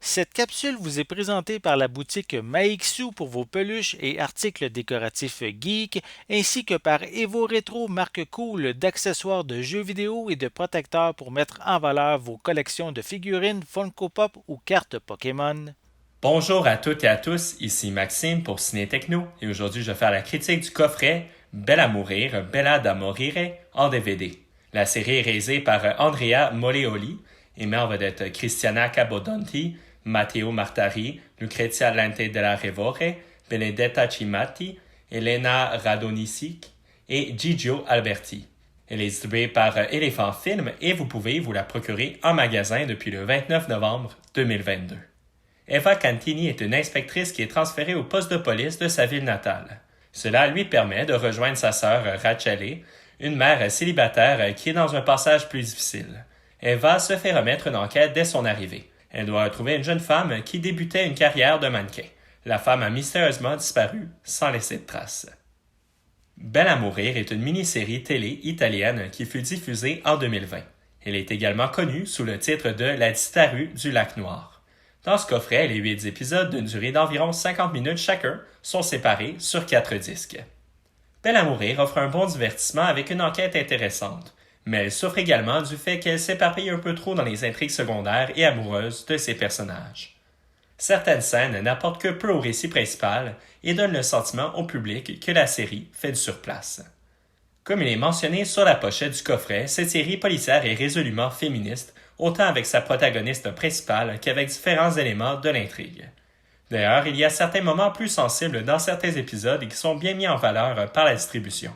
Cette capsule vous est présentée par la boutique Maixu pour vos peluches et articles décoratifs geek, ainsi que par Evo Retro, marque cool d'accessoires de jeux vidéo et de protecteurs pour mettre en valeur vos collections de figurines Funko Pop ou cartes Pokémon. Bonjour à toutes et à tous, ici Maxime pour Ciné Techno et aujourd'hui je vais faire la critique du coffret Belle à mourir, Bella da morire en DVD. La série est réalisée par Andrea Moleoli et met en vedette Cristiana Capodonti, Matteo Martari, Lucrezia Lente della Revore, Benedetta Cimatti, Elena Radonicic et Gigio Alberti. Elle est distribuée par Elephant Film et vous pouvez vous la procurer en magasin depuis le 29 novembre 2022. Eva Cantini est une inspectrice qui est transférée au poste de police de sa ville natale. Cela lui permet de rejoindre sa sœur Rachele, une mère célibataire qui est dans un passage plus difficile. Eva se fait remettre une enquête dès son arrivée. Elle doit retrouver une jeune femme qui débutait une carrière de mannequin. La femme a mystérieusement disparu sans laisser de traces. Belle à mourir est une mini-série télé italienne qui fut diffusée en 2020. Elle est également connue sous le titre de La disparue du lac Noir. Dans ce coffret, les 8 épisodes d'une durée d'environ 50 minutes chacun sont séparés sur 4 disques. Belle à mourir offre un bon divertissement avec une enquête intéressante, mais elle souffre également du fait qu'elle s'éparpille un peu trop dans les intrigues secondaires et amoureuses de ses personnages. Certaines scènes n'apportent que peu au récit principal et donnent le sentiment au public que la série fait du surplace. Comme il est mentionné sur la pochette du coffret, cette série policière est résolument féministe, autant avec sa protagoniste principale qu'avec différents éléments de l'intrigue. D'ailleurs, il y a certains moments plus sensibles dans certains épisodes qui sont bien mis en valeur par la distribution.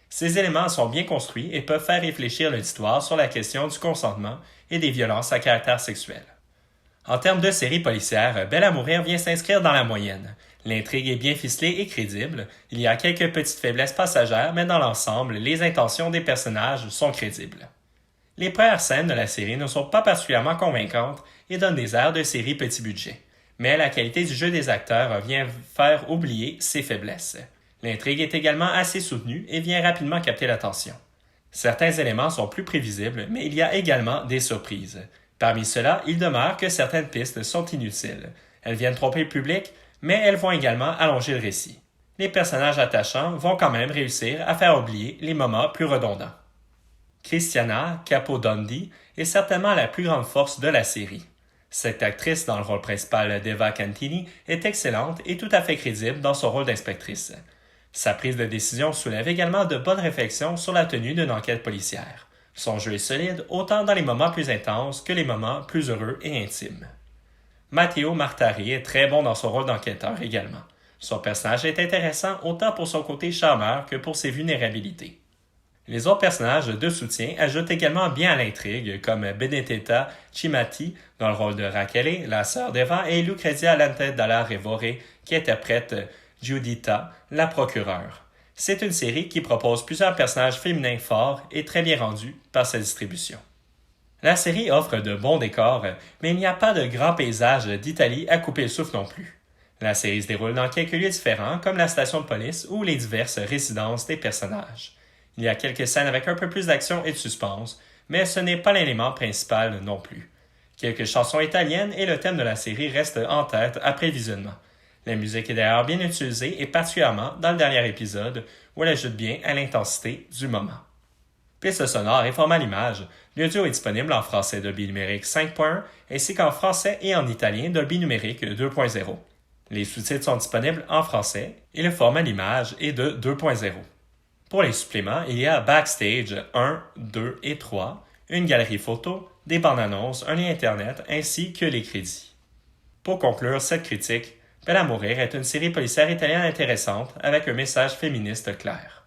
Ces éléments sont bien construits et peuvent faire réfléchir l'auditoire sur la question du consentement et des violences à caractère sexuel. En termes de série policière, Belle à mourir vient s'inscrire dans la moyenne. L'intrigue est bien ficelée et crédible, il y a quelques petites faiblesses passagères, mais dans l'ensemble, les intentions des personnages sont crédibles. Les premières scènes de la série ne sont pas particulièrement convaincantes et donnent des airs de série petit budget, mais la qualité du jeu des acteurs vient faire oublier ces faiblesses. L'intrigue est également assez soutenue et vient rapidement capter l'attention. Certains éléments sont plus prévisibles, mais il y a également des surprises. Parmi ceux-là, il demeure que certaines pistes sont inutiles. Elles viennent tromper le public, mais elles vont également allonger le récit. Les personnages attachants vont quand même réussir à faire oublier les moments plus redondants. Cristiana Capodondi est certainement la plus grande force de la série. Cette actrice dans le rôle principal d'Eva Cantini est excellente et tout à fait crédible dans son rôle d'inspectrice. Sa prise de décision soulève également de bonnes réflexions sur la tenue d'une enquête policière. Son jeu est solide autant dans les moments plus intenses que les moments plus heureux et intimes. Matteo Martari est très bon dans son rôle d'enquêteur également. Son personnage est intéressant autant pour son côté charmeur que pour ses vulnérabilités. Les autres personnages de soutien ajoutent également bien à l'intrigue, comme Benedetta Cimatti dans le rôle de Rachele, la sœur d'Eva, et Lucrezia Lente della Revore qui interprète Giuditta, la procureure. C'est une série qui propose plusieurs personnages féminins forts et très bien rendus par sa distribution. La série offre de bons décors, mais il n'y a pas de grands paysages d'Italie à couper le souffle non plus. La série se déroule dans quelques lieux différents, comme la station de police ou les diverses résidences des personnages. Il y a quelques scènes avec un peu plus d'action et de suspense, mais ce n'est pas l'élément principal non plus. Quelques chansons italiennes et le thème de la série restent en tête après visionnement. La musique est d'ailleurs bien utilisée et particulièrement dans le dernier épisode où elle ajoute bien à l'intensité du moment. Piste sonore et format l'image, l'audio est disponible en français Dolby numérique 5.1 ainsi qu'en français et en italien Dolby numérique 2.0. Les sous-titres sont disponibles en français et le format l'image est de 2.0. Pour les suppléments, il y a Backstage 1, 2 et 3, une galerie photo, des bandes annonces, un lien internet ainsi que les crédits. Pour conclure cette critique, Belle à mourir est une série policière italienne intéressante avec un message féministe clair.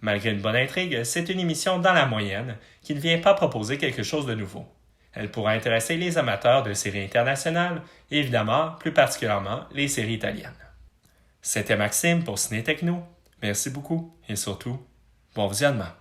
Malgré une bonne intrigue, c'est une émission dans la moyenne qui ne vient pas proposer quelque chose de nouveau. Elle pourra intéresser les amateurs de séries internationales et évidemment, plus particulièrement, les séries italiennes. C'était Maxime pour Ciné Techno. Merci beaucoup et surtout, bon visionnement.